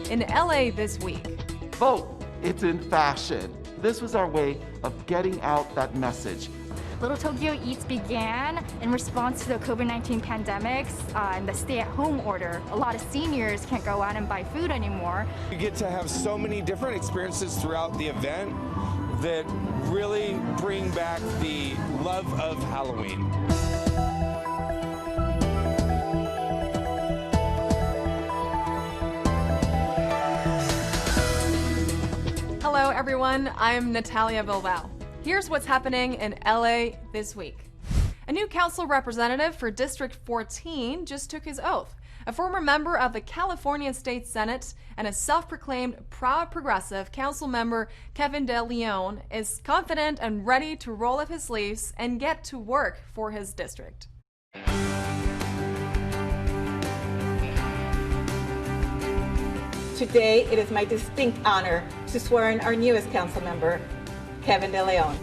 in LA this week. Vote, it's in fashion. This was our way of getting out that message. Little Tokyo Eats began in response to the COVID-19 pandemics and the stay-at-home order. A lot of seniors can't go out and buy food anymore. We get to have so many different experiences throughout the event that really bring back the love of Halloween. Hello everyone, I'm Natalia Bilbao. Here's what's happening in LA this week. A new council representative for District 14 just took his oath. A former member of the California State Senate and a self-proclaimed proud progressive council member, Kevin De Leon, is confident and ready to roll up his sleeves and get to work for his district. Today, it is my distinct honor to swear in our newest council member, Kevin De Leon.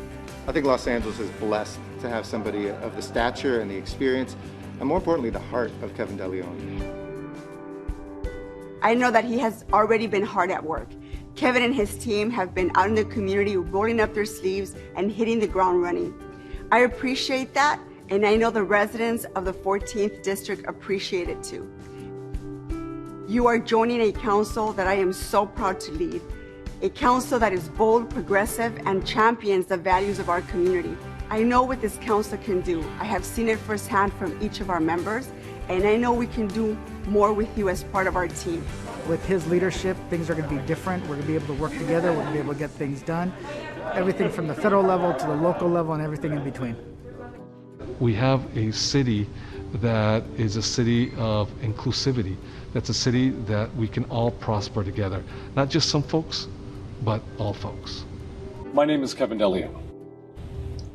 I think Los Angeles is blessed to have somebody of the stature and the experience, and more importantly, the heart of Kevin De Leon. I know that he has already been hard at work. Kevin and his team have been out in the community rolling up their sleeves and hitting the ground running. I appreciate that, and I know the residents of the 14th District appreciate it too. You are joining a council that I am so proud to lead. A council that is bold, progressive, and champions the values of our community. I know what this council can do. I have seen it firsthand from each of our members, and I know we can do more with you as part of our team. With his leadership, things are going to be different. We're going to be able to work together. We're going to be able to get things done. Everything from the federal level to the local level and everything in between. We have a city that is a city of inclusivity. That's a city that we can all prosper together. Not just some folks, but all folks. My name is Kevin De Leon.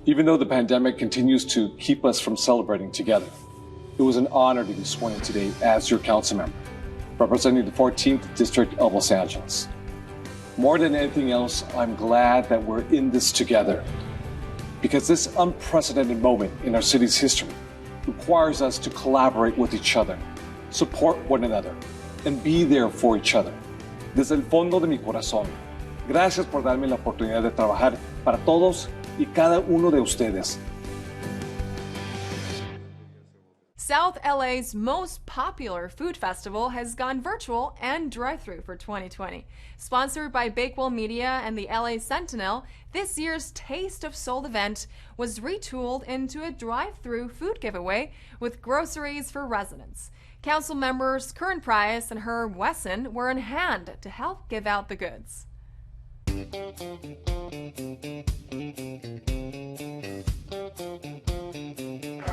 Even though the pandemic continues to keep us from celebrating together, it was an honor to be sworn in today as your council member, representing the 14th District of Los Angeles. More than anything else, I'm glad that we're in this together, because this unprecedented moment in our city's history requires us to collaborate with each other, support one another, and be there for each other. Desde el fondo de mi corazón, gracias por darme la oportunidad de trabajar para todos y cada uno de ustedes. South LA's most popular food festival has gone virtual and drive-thru for 2020. Sponsored by Bakewell Media and the LA Sentinel, this year's Taste of Soul event was retooled into a drive-thru food giveaway with groceries for residents. Council members Curran Price and Herb Wesson were in hand to help give out the goods.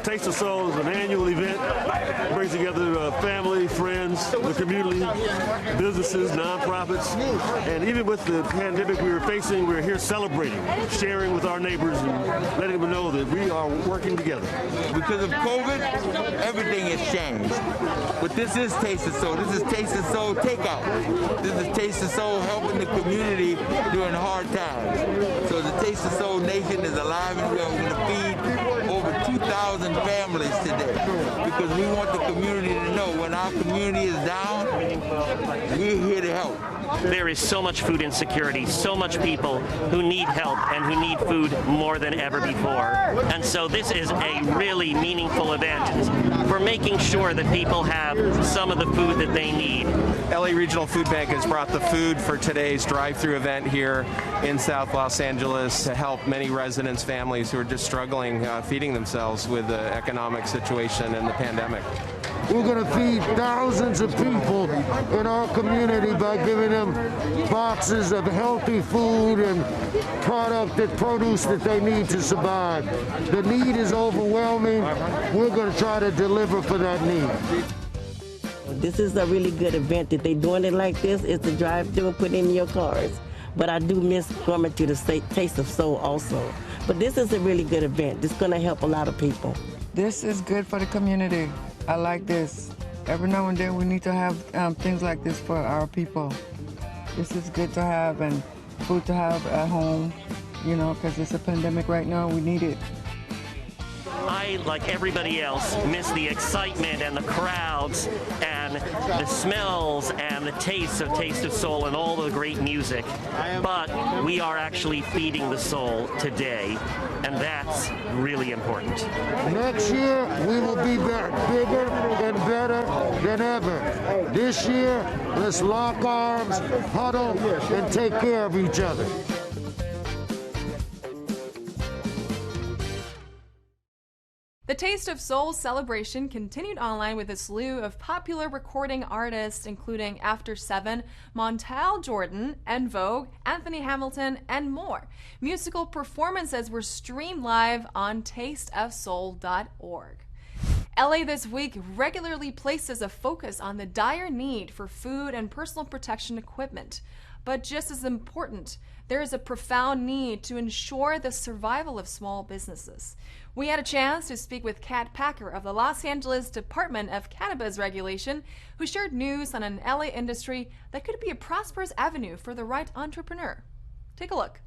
Taste of Soul is an annual event. It brings together family, friends, the community, businesses, nonprofits. And even with the pandemic we were facing, we're here celebrating, sharing with our neighbors and letting them know that we are working together. Because of COVID, everything has changed. But this is Taste of Soul. This is Taste of Soul takeout. This is Taste of Soul helping the community during hard times. So the Taste of Soul Nation is alive and well. We're going to feed over 2,000 families today, because we want the community to know when our community is down, we're here to help. There is so much food insecurity, so much people who need help and who need food more than ever before. And so this is a really meaningful event for making sure that people have some of the food that they need. LA Regional Food Bank has brought the food for today's drive-thru event here in South Los Angeles to help many residents, families who are just struggling feeding themselves with the economic situation and the pandemic. We're going to feed thousands of people in our community by giving them boxes of healthy food and produce that they need to survive. The need is overwhelming. We're going to try to deliver for that need. This is a really good event that they're doing it like this. It's a drive-thru and put in your cars. But I do miss coming to the Taste of Soul also. But this is a really good event. It's going to help a lot of people. This is good for the community. I like this. Every now and then we need to have things like this for our people. This is good to have and food to have at home, you know, because it's a pandemic right now. We need it. I, like everybody else, miss the excitement and the crowds and than the smells and the tastes of Taste of Soul and all the great music, but we are actually feeding the soul today, and that's really important. Next year, we will be bigger and better than ever. This year, let's lock arms, huddle, and take care of each other. The Taste of Soul celebration continued online with a slew of popular recording artists, including After 7, Montel Jordan, En Vogue, Anthony Hamilton, and more. Musical performances were streamed live on tasteofsoul.org. LA this week regularly places a focus on the dire need for food and personal protection equipment. But just as important, there is a profound need to ensure the survival of small businesses. We had a chance to speak with Kat Packer of the Los Angeles Department of Cannabis Regulation, who shared news on an LA industry that could be a prosperous avenue for the right entrepreneur. Take a look.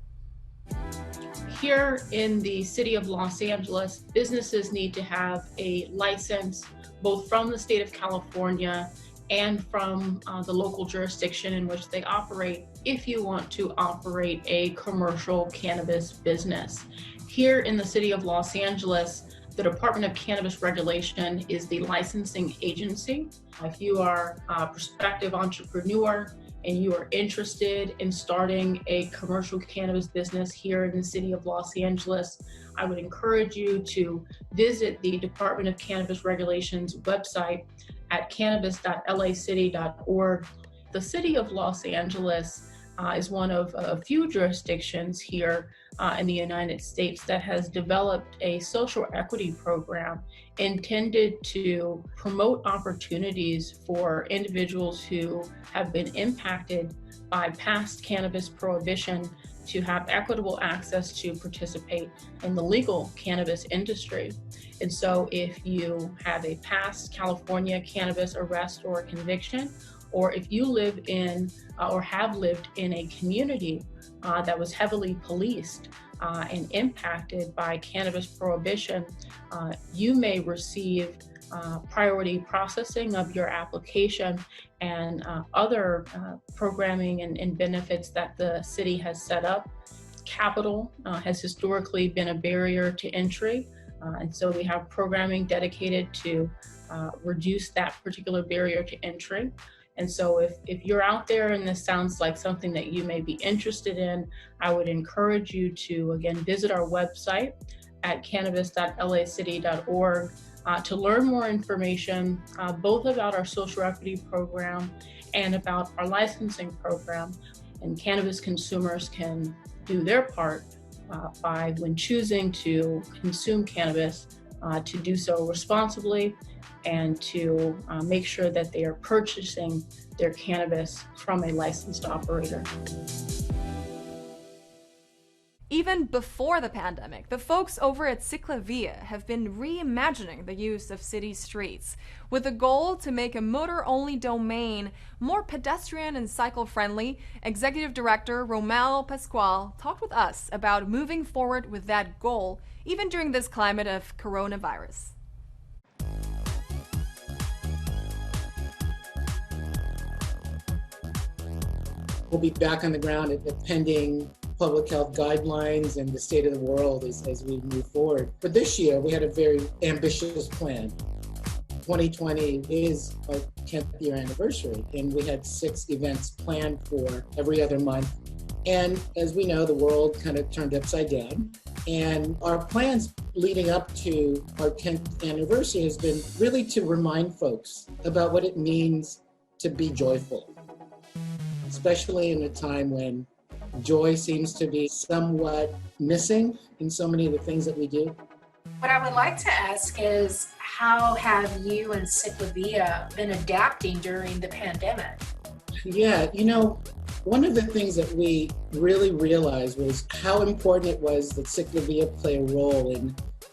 Here in the city of Los Angeles, businesses need to have a license both from the state of California and from the local jurisdiction in which they operate if you want to operate a commercial cannabis business. Here in the city of Los Angeles, the Department of Cannabis Regulation is the licensing agency. If you are a prospective entrepreneur and you are interested in starting a commercial cannabis business here in the city of Los Angeles, I would encourage you to visit the Department of Cannabis Regulation's website at cannabis.lacity.org. The city of Los Angeles is one of a few jurisdictions here in the United States that has developed a social equity program intended to promote opportunities for individuals who have been impacted by past cannabis prohibition to have equitable access to participate in the legal cannabis industry. And so if you have a past California cannabis arrest or conviction, or if you live in or have lived in a community that was heavily policed and impacted by cannabis prohibition, you may receive priority processing of your application and other programming and benefits that the city has set up. Capital has historically been a barrier to entry, and so we have programming dedicated to reduce that particular barrier to entry. And so if you're out there and this sounds like something that you may be interested in, I would encourage you to, again, visit our website at cannabis.lacity.org to learn more information, both about our social equity program and about our licensing program. And cannabis consumers can do their part by, when choosing to consume cannabis, to do so responsibly and to make sure that they are purchasing their cannabis from a licensed operator. Even before the pandemic, the folks over at Cyclovia have been reimagining the use of city streets with the goal to make a motor-only domain more pedestrian and cycle-friendly. Executive Director Romel Pascual talked with us about moving forward with that goal, even during this climate of coronavirus. We'll be back on the ground pending public health guidelines and the state of the world as we move forward. But this year, we had a very ambitious plan. 2020 is our 10th year anniversary, and we had 6 events planned for every other month. And as we know, the world kind of turned upside down. And our plans leading up to our 10th anniversary has been really to remind folks about what it means to be joyful, especially in a time when joy seems to be somewhat missing in so many of the things that we do. What I would like to ask is, how have you and Cyclovia been adapting during the pandemic? Yeah, you know, one of the things that we really realized was how important it was that Cyclovia play a role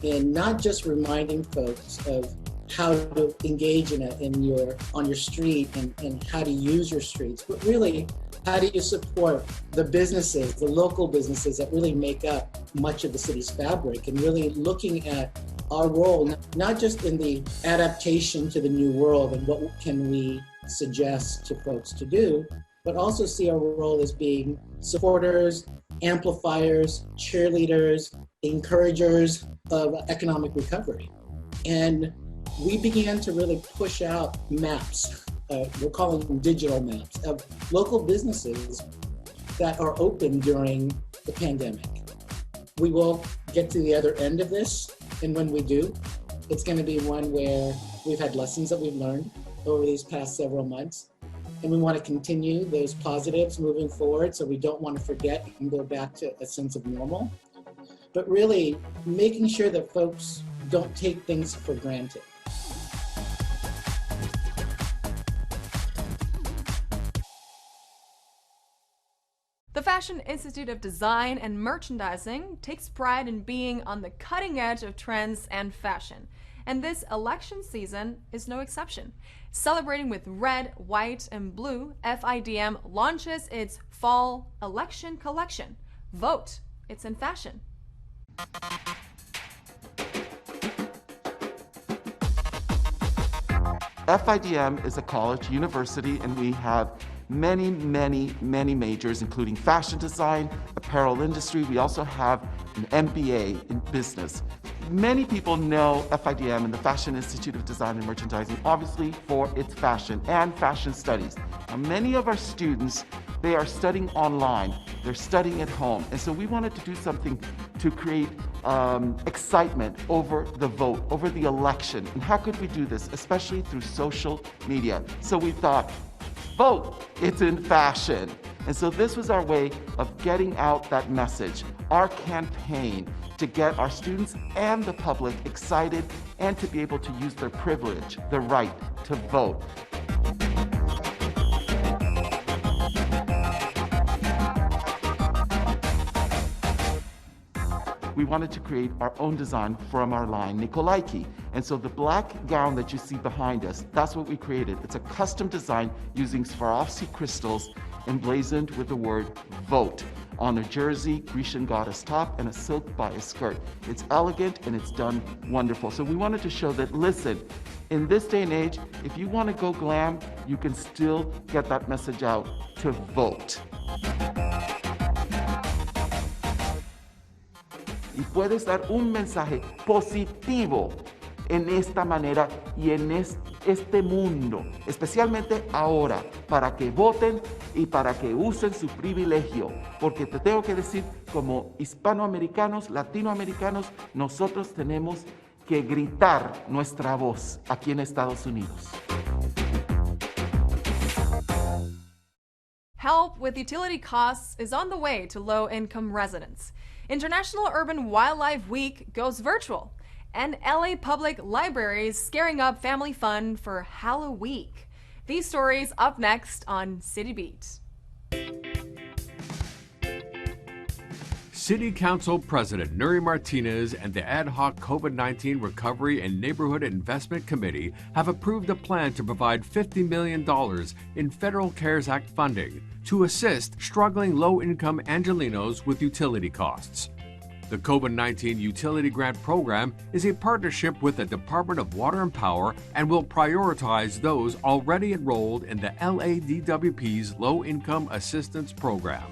in not just reminding folks of how to engage on your street and how to use your streets, but really, how do you support the businesses, the local businesses that really make up much of the city's fabric, and really looking at our role, not just in the adaptation to the new world and what can we suggest to folks to do, but also see our role as being supporters, amplifiers, cheerleaders, encouragers of economic recovery. And we began to really push out maps, we're calling them digital maps, of local businesses that are open during the pandemic. We will get to the other end of this, and when we do, it's going to be one where we've had lessons that we've learned over these past several months, and we want to continue those positives moving forward, so we don't want to forget and go back to a sense of normal, but really making sure that folks don't take things for granted. The Fashion Institute of Design and Merchandising takes pride in being on the cutting edge of trends and fashion, and this election season is no exception. Celebrating with red, white, and blue, FIDM launches its fall election collection. Vote, it's in fashion. FIDM is a college, university, and we have many majors, including fashion design, apparel industry. We also have an MBA in business. Many people know FIDM and the Fashion Institute of Design and Merchandising, obviously for its fashion and fashion studies. Now, many of our students, they are studying online, they're studying at home, and so we wanted to do something to create excitement over the vote, over the election. And how could we do this, especially through social media? So we thought, vote, it's in fashion. And so this was our way of getting out that message, our campaign to get our students and the public excited and to be able to use their privilege, their right to vote. We wanted to create our own design from our line, Nikolaiki. And so the black gown that you see behind us, that's what we created. It's a custom design using Swarovski crystals emblazoned with the word vote on a jersey, Grecian goddess top, and a silk bias skirt. It's elegant and it's done wonderful. So we wanted to show that, listen, in this day and age, if you want to go glam, you can still get that message out to vote. Y puedes dar un mensaje positivo en esta manera y en este mundo, especialmente ahora, para que voten y para que usen su privilegio. Porque te tengo que decir, como hispanoamericanos, latinoamericanos, nosotros tenemos que gritar nuestra voz aquí en Estados Unidos. Help with utility costs is on the way to low-income residents. International Urban Wildlife Week goes virtual, and LA Public Libraries scaring up family fun for HauntAWeen. These stories up next on City Beat. City Council President Nury Martinez and the Ad Hoc COVID-19 Recovery and Neighborhood Investment Committee have approved a plan to provide $50 million in Federal CARES Act funding to assist struggling low-income Angelenos with utility costs. The COVID-19 Utility Grant Program is a partnership with the Department of Water and Power and will prioritize those already enrolled in the LADWP's Low Income Assistance Program.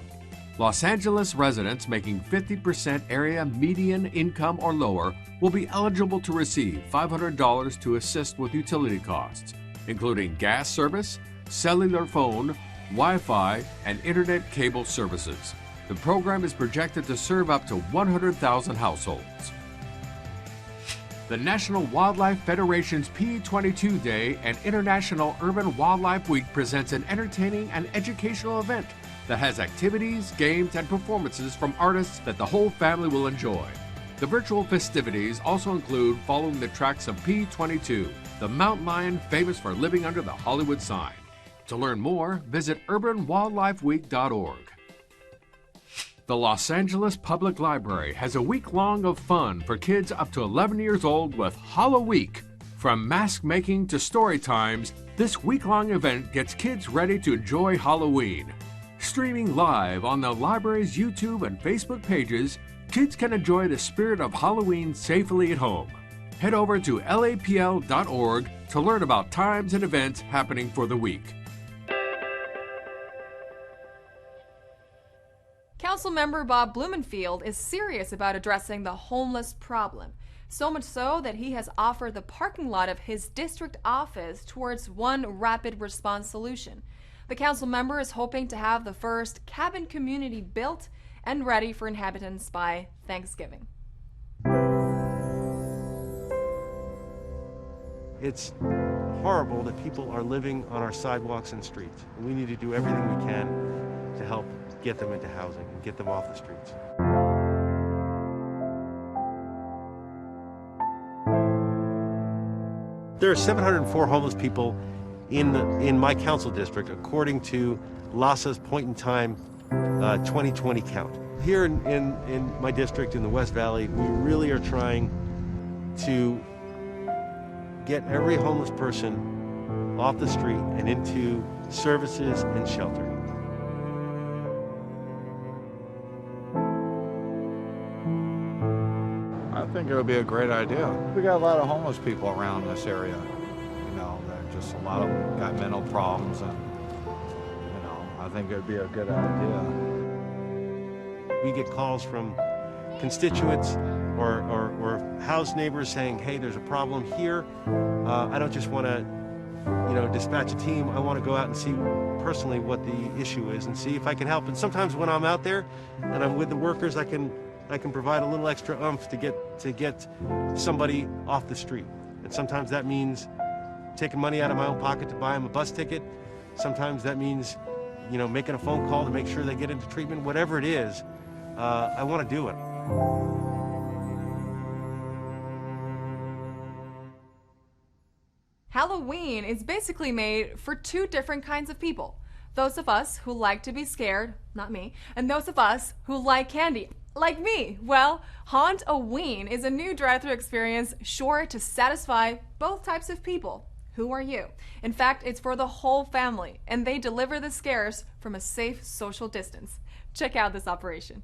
Los Angeles residents making 50% area median income or lower will be eligible to receive $500 to assist with utility costs, including gas service, cellular phone, Wi-Fi, and internet cable services. The program is projected to serve up to 100,000 households. The National Wildlife Federation's P22 Day and International Urban Wildlife Week presents an entertaining and educational event that has activities, games, and performances from artists that the whole family will enjoy. The virtual festivities also include following the tracks of P22, the mountain lion famous for living under the Hollywood sign. To learn more, visit urbanwildlifeweek.org. The Los Angeles Public Library has a week-long of fun for kids up to 11 years old with HauntAWeen. From mask making to story times, this week-long event gets kids ready to enjoy Halloween. Streaming live on the library's YouTube and Facebook pages, kids can enjoy the spirit of Halloween safely at home. Head over to lapl.org to learn about times and events happening for the week. Councilmember Bob Blumenfield is serious about addressing the homeless problem, so much so that he has offered the parking lot of his district office towards one rapid response solution. The council member is hoping to have the first cabin community built and ready for inhabitants by Thanksgiving. It's horrible that people are living on our sidewalks and streets. We need to do everything we can to help get them into housing and get them off the streets. There are 704 homeless people in my council district, according to LASA's point-in-time 2020 count. Here in my district in the West Valley, we really are trying to get every homeless person off the street and into services and shelter. I think it would be a great idea. We got a lot of homeless people around this area. You know, just a lot of them got mental problems, and you know, I think it would be a good idea. We get calls from constituents or house neighbors saying, hey, there's a problem here. I don't just want to, dispatch a team. I want to go out and see personally what the issue is and see if I can help. And sometimes when I'm out there and I'm with the workers, I can provide a little extra oomph to get somebody off the street. And sometimes that means taking money out of my own pocket to buy them a bus ticket. Sometimes that means, making a phone call to make sure they get into treatment. Whatever it is, I want to do it. Halloween is basically made for two different kinds of people. Those of us who like to be scared, not me, and those of us who like candy, like me. Well, HauntAWeen is a new drive-thru experience sure to satisfy both types of people. Who are you? In fact, it's for the whole family, and they deliver the scares from a safe social distance. Check out this operation.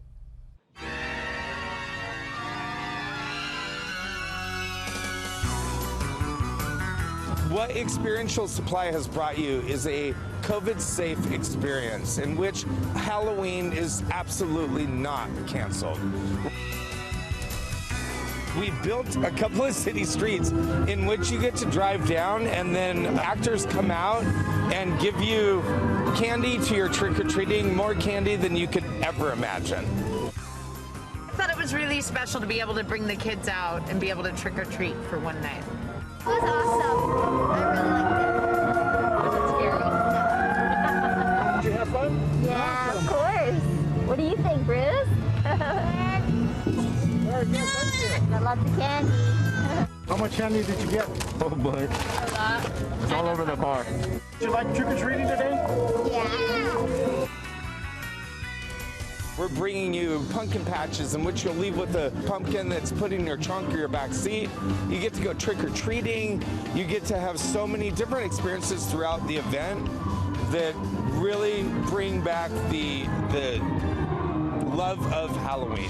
What Experiential Supply has brought you is a COVID-safe experience in which Halloween is absolutely not canceled. We built a couple of city streets in which you get to drive down and then actors come out and give you candy to your trick-or-treating, more candy than you could ever imagine. I thought it was really special to be able to bring the kids out and be able to trick-or-treat for one night. It was awesome. I really liked it. Was it scary? No. Did you have fun? Yeah, of course. What do you think, Bruce? Got lots of candy. How much candy did you get? Oh boy. A lot. It's all over the bar. Did you like trick-or-treating today? Yeah. We're bringing you pumpkin patches in which you'll leave with a pumpkin that's put in your trunk or your back seat. You get to go trick-or-treating. You get to have so many different experiences throughout the event that really bring back the love of Halloween.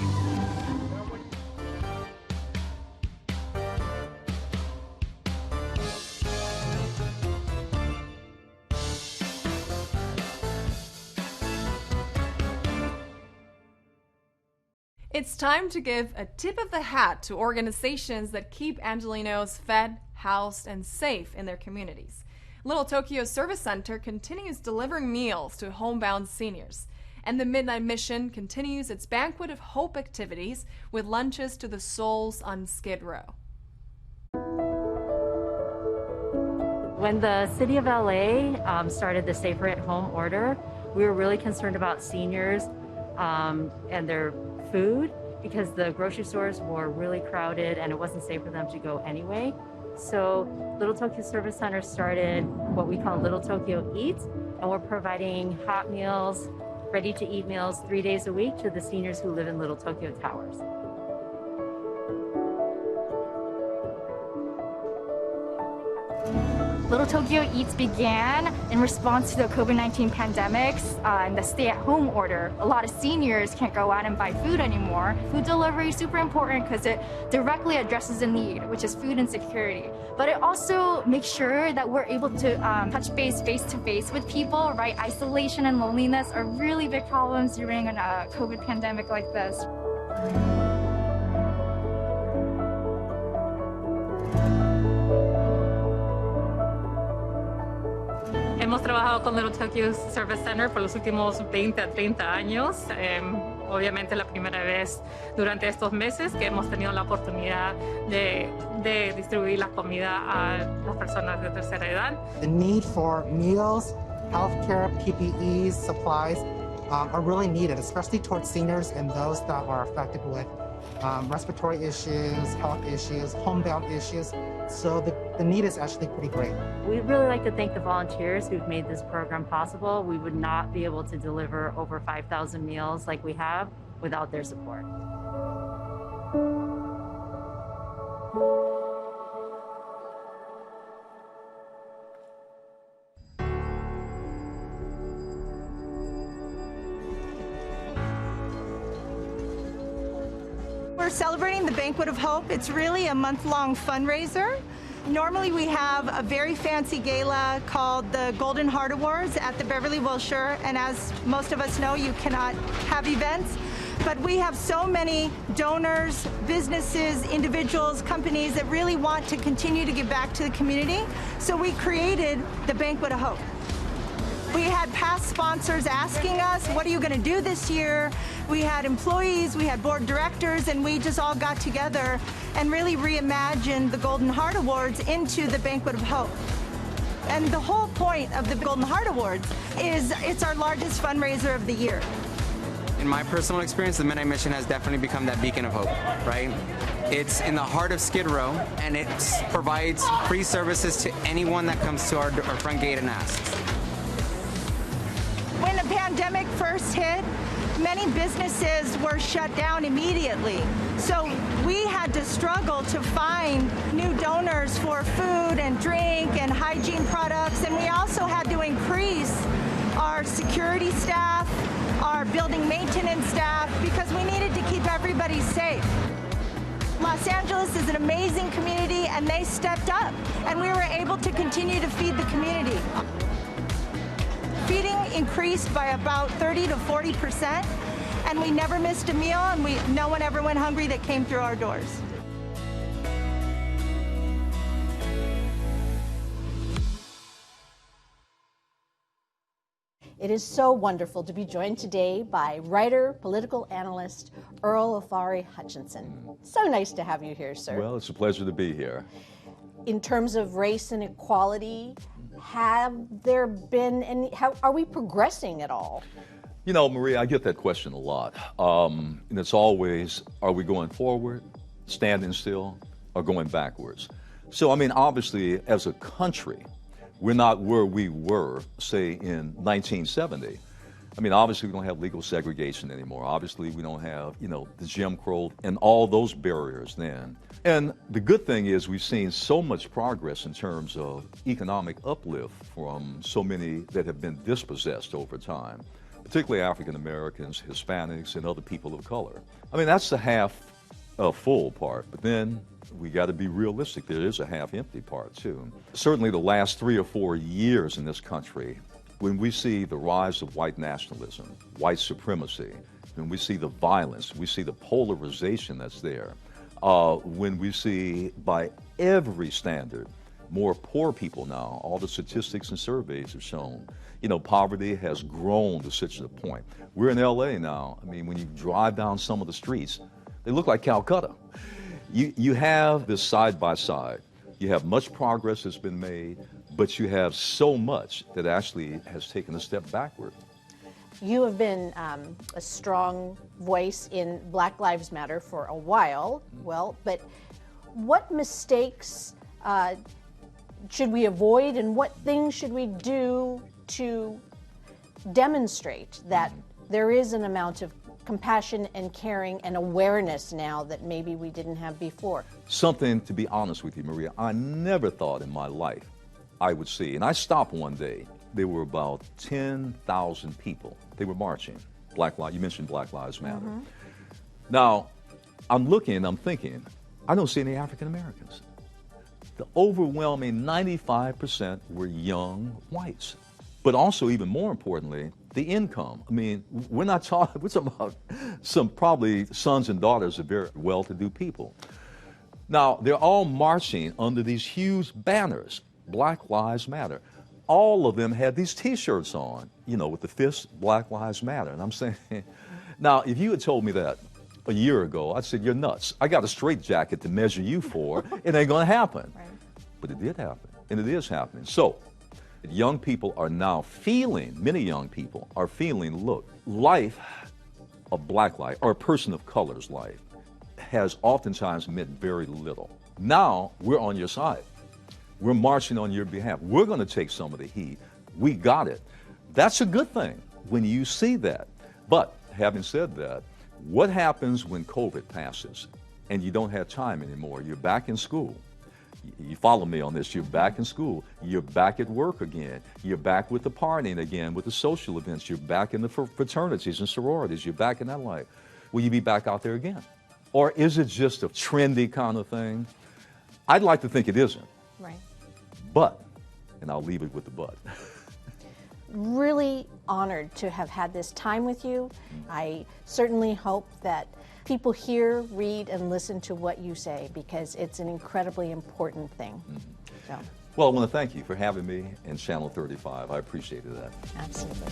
It's time to give a tip of the hat to organizations that keep Angelenos fed, housed, and safe in their communities. Little Tokyo Service Center continues delivering meals to homebound seniors. And the Midnight Mission continues its Banquet of Hope activities with lunches to the souls on Skid Row. When the city of LA started the Safer at Home order, we were really concerned about seniors and their food because the grocery stores were really crowded and it wasn't safe for them to go anyway. So Little Tokyo Service Center started what we call Little Tokyo Eats, and we're providing hot meals, ready-to-eat meals 3 days a week to the seniors who live in Little Tokyo Towers. Little Tokyo Eats began in response to the COVID-19 pandemics and the stay-at-home order. A lot of seniors can't go out and buy food anymore. Food delivery is super important because it directly addresses a need, which is food insecurity. But it also makes sure that we're able to touch base face-to-face with people, right? Isolation and loneliness are really big problems during a COVID pandemic like this. Hemos trabajado con Little Tokyo Service Center por los últimos 20 a 30 años. Obviamente la primera vez durante estos meses que hemos tenido la oportunidad de distribuir la comida a las personas de tercera edad. The need for meals, healthcare, PPEs, supplies are really needed, especially towards seniors and those that are affected with respiratory issues, health issues, homebound issues. So the need is actually pretty great. We'd really like to thank the volunteers who've made this program possible. We would not be able to deliver over 5,000 meals like we have without their support. We're celebrating the Banquet of Hope. It's really a month-long fundraiser. Normally we have a very fancy gala called the Golden Heart Awards at the Beverly Wilshire, and as most of us know, you cannot have events. But we have so many donors, businesses, individuals, companies that really want to continue to give back to the community. So we created the Banquet of Hope. We had past sponsors asking us, what are you going to do this year? We had employees, we had board directors, and we just all got together and really reimagined the Golden Heart Awards into the Banquet of Hope. And the whole point of the Golden Heart Awards is it's our largest fundraiser of the year. In my personal experience, the Midnight Mission has definitely become that beacon of hope, right? It's in the heart of Skid Row, and it provides free services to anyone that comes to our front gate and asks. When the pandemic first hit, many businesses were shut down immediately. So we had to struggle to find new donors for food and drink and hygiene products. And we also had to increase our security staff, our building maintenance staff, because we needed to keep everybody safe. Los Angeles is an amazing community, and they stepped up, and we were able to continue to feed the community. Feeding increased by about 30 to 40%, and we never missed a meal, and no one ever went hungry that came through our doors. It is so wonderful to be joined today by writer, political analyst, Earl ofari Hutchinson. So nice to have you here, sir. Well, it's a pleasure to be here. In terms of race and equality, have there been any, are we progressing at all? You know, Maria, I get that question a lot. And it's always, are we going forward, standing still, or going backwards? So, I mean, obviously, as a country, we're not where we were, say, in 1970. I mean, obviously, we don't have legal segregation anymore. Obviously, we don't have, you know, the Jim Crow and all those barriers then. And the good thing is we've seen so much progress in terms of economic uplift from so many that have been dispossessed over time, particularly African Americans, Hispanics, and other people of color. I mean, that's the half full part, but then we got to be realistic. There is a half empty part, too. Certainly the last 3 or 4 years in this country, when we see the rise of white nationalism, white supremacy, when we see the violence, we see the polarization that's there, when we see by every standard more poor people now, all the statistics and surveys have shown, you know, poverty has grown to such a point. We're in LA now. I mean, when you drive down some of the streets, they look like Calcutta. You have this side by side. You have much progress that's been made, but you have so much that actually has taken a step backward. You have been a strong voice in Black Lives Matter for a while, well, but what mistakes should we avoid, and what things should we do to demonstrate that there is an amount of compassion and caring and awareness now that maybe we didn't have before? Something, to be honest with you, Maria, I never thought in my life I would see. And I stopped one day. There were about 10,000 people. They were marching. You mentioned Black Lives Matter. Mm-hmm. Now, I'm looking and I'm thinking, I don't see any African Americans. The overwhelming 95% were young whites. But also, even more importantly, the income. I mean, we're talking about some probably sons and daughters of very well-to-do people. Now, they're all marching under these huge banners, Black Lives Matter. All of them had these T-shirts on, with the fist, Black Lives Matter. And I'm saying, now, if you had told me that a year ago, I'd said, you're nuts. I got a straitjacket to measure you for. It ain't going to happen. Right. But it did happen, and it is happening. So, young people are now feeling, many young people are feeling, look, life, a black life, or a person of color's life, has oftentimes meant very little. Now, we're on your side. We're marching on your behalf. We're going to take some of the heat. We got it. That's a good thing when you see that. But having said that, what happens when COVID passes and you don't have time anymore? You're back in school. You follow me on this. You're back in school. You're back at work again. You're back with the partying again, with the social events. You're back in the fraternities and sororities. You're back in that life. Will you be back out there again? Or is it just a trendy kind of thing? I'd like to think it isn't. Right. But, and I'll leave it with the but. Really honored to have had this time with you. I certainly hope that people hear, read, and listen to what you say, because it's an incredibly important thing. So. Well, I want to thank you for having me in Channel 35. I appreciated that. Absolutely.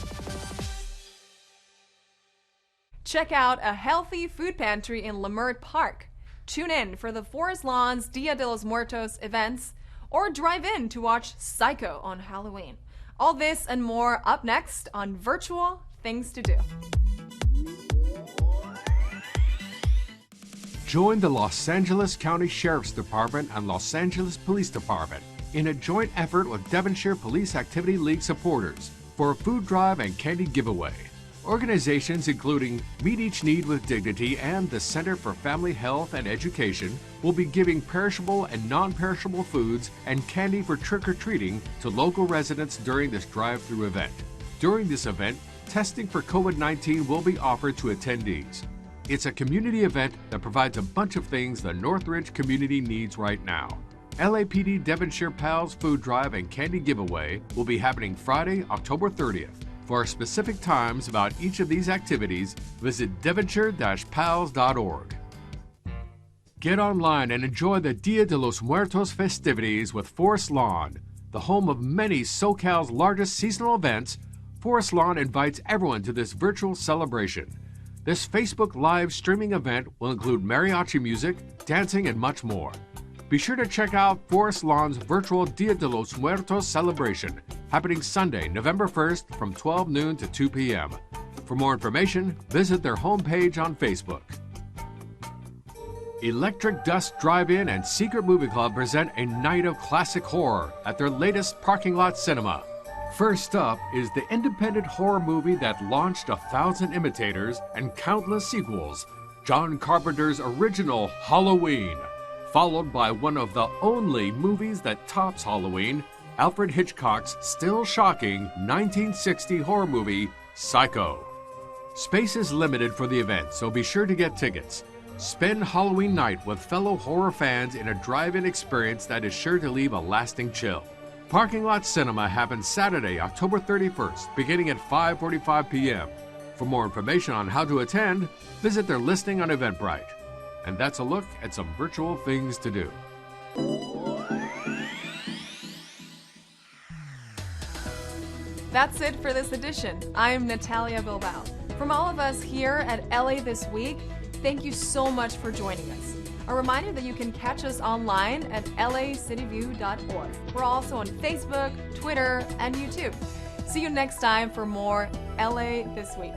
Check out a healthy food pantry in Leimert Park. Tune in for the Forest Lawns Dia de los Muertos events, or drive in to watch Psycho on Halloween. All this and more up next on Virtual Things to Do. Join the Los Angeles County Sheriff's Department and Los Angeles Police Department in a joint effort with Devonshire Police Activity League supporters for a food drive and candy giveaway. Organizations including Meet Each Need with Dignity and the Center for Family Health and Education will be giving perishable and non-perishable foods and candy for trick-or-treating to local residents during this drive-thru event. During this event, testing for COVID-19 will be offered to attendees. It's a community event that provides a bunch of things the Northridge community needs right now. LAPD Devonshire Pals Food Drive and Candy Giveaway will be happening Friday, October 30th. For specific times about each of these activities, visit devonshire-pals.org. Get online and enjoy the Dia de los Muertos festivities with Forest Lawn. The home of many SoCal's largest seasonal events, Forest Lawn invites everyone to this virtual celebration. This Facebook Live streaming event will include mariachi music, dancing, and much more. Be sure to check out Forest Lawn's virtual Dia de los Muertos celebration, happening Sunday, November 1st from 12 noon to 2 p.m. For more information, visit their homepage on Facebook. Electric Dust Drive-In and Secret Movie Club present a night of classic horror at their latest parking lot cinema. First up is the independent horror movie that launched 1,000 imitators and countless sequels, John Carpenter's original HauntAWeen, followed by one of the only movies that tops HauntAWeen, Alfred Hitchcock's still shocking 1960 horror movie, Psycho. Space is limited for the event, so be sure to get tickets. Spend Halloween night with fellow horror fans in a drive-in experience that is sure to leave a lasting chill. Parking Lot Cinema happens Saturday, October 31st, beginning at 5:45 p.m. For more information on how to attend, visit their listing on Eventbrite. And that's a look at some virtual things to do. That's it for this edition. I'm Natalia Bilbao. From all of us here at LA This Week, thank you so much for joining us. A reminder that you can catch us online at lacityview.org. We're also on Facebook, Twitter, and YouTube. See you next time for more LA This Week.